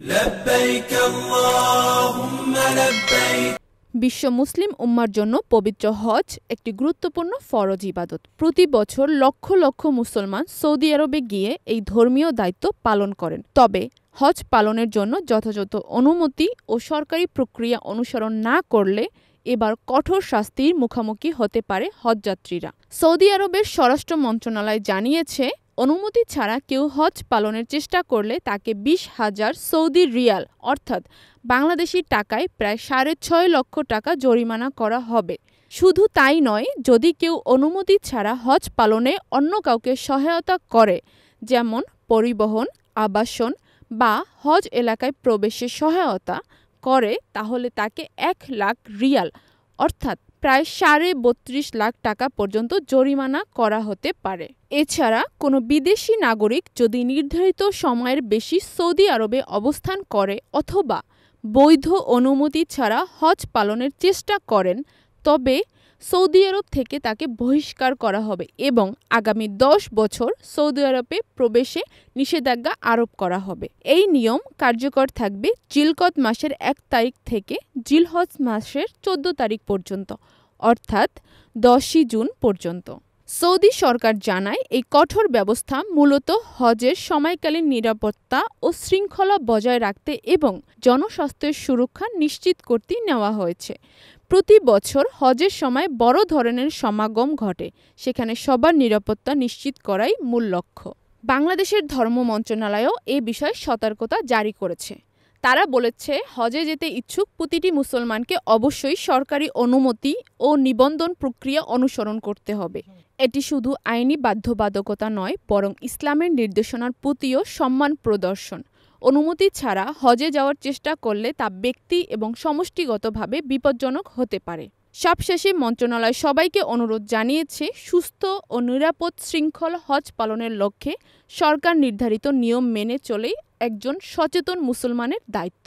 لبيك اللهم لبيك। বিশ্ব মুসলিম উম্মার জন্য পবিত্র হজ একটি গুরুত্বপূর্ণ ফরজ ইবাদত। প্রতি বছর লক্ষ লক্ষ মুসলমান সৌদি আরবে গিয়ে এই ধর্মীয় দায়িত্ব পালন করেন। তবে হজ পালনের জন্য যথাযথ অনুমতি ও সরকারি প্রক্রিয়া অনুসরণ না করলে এবার কঠোর শাস্তির মুখোমুখি হতে পারে হজযাত্রীরা। সৌদি আরবের স্বরাষ্ট্র মন্ত্রণালয় জানিয়েছে, অনুমতি ছাড়া কেউ হজ পালনের চেষ্টা করলে তাকে ২০,০০০ সৌদি রিয়াল অর্থাৎ বাংলাদেশি টাকায় প্রায় ৬.৫ লক্ষ টাকা জরিমানা করা হবে। শুধু তাই নয়, যদি কেউ অনুমতি ছাড়া হজ পালনে অন্য কাউকে সহায়তা করে, যেমন পরিবহন, আবাসন বা হজ এলাকায় প্রবেশে সহায়তা করে, তাহলে তাকে ১,০০,০০০ রিয়াল অর্থাৎ প্রায় ৩২.৫ লাখ টাকা পর্যন্ত জরিমানা করা হতে পারে। এছাড়া কোনো বিদেশি নাগরিক যদি নির্ধারিত সময়ের বেশি সৌদি আরবে অবস্থান করে অথবা বৈধ অনুমতি ছাড়া হজ পালনের চেষ্টা করেন, তবে সৌদি আরব থেকে তাকে বহিষ্কার করা হবে এবং আগামী ১০ বছর সৌদি আরবে প্রবেশে নিষেধাজ্ঞা আরোপ করা হবে। এই নিয়ম কার্যকর থাকবে জিলকদ মাসের ১ তারিখ থেকে জিলহজ মাসের ১৪ তারিখ পর্যন্ত, অর্থাৎ ১০ই জুন পর্যন্ত। সৌদি সরকার জানায়, এই কঠোর ব্যবস্থা মূলত হজের সময়কালীন নিরাপত্তা ও শৃঙ্খলা বজায় রাখতে এবং জনস্বাস্থ্যের সুরক্ষা নিশ্চিত করতে নেওয়া হয়েছে। প্রতি বছর হজের সময় বড় ধরনের সমাগম ঘটে, সেখানে সবার নিরাপত্তা নিশ্চিত করাই মূল লক্ষ্য। বাংলাদেশের ধর্ম মন্ত্রণালয়ও এ বিষয়ে সতর্কতা জারি করেছে। তারা বলেছে, হজে যেতে ইচ্ছুক প্রতিটি মুসলমানকে অবশ্যই সরকারি অনুমতি ও নিবন্ধন প্রক্রিয়া অনুসরণ করতে হবে। এটি শুধু আইনি বাধ্যবাধকতা নয়, বরং ইসলামের নির্দেশনার প্রতিও সম্মান প্রদর্শন। অনুমতি ছাড়া হজে যাওয়ার চেষ্টা করলে তা ব্যক্তি এবং সমষ্টিগতভাবে বিপজ্জনক হতে পারে। সবশেষে মন্ত্রণালয় সবাইকে অনুরোধ জানিয়েছে, সুস্থ ও নিরাপদ শৃঙ্খল হজ পালনের লক্ষ্যে সরকার নির্ধারিত নিয়ম মেনে চলেই একজন সচেতন মুসলমানের দায়িত্ব।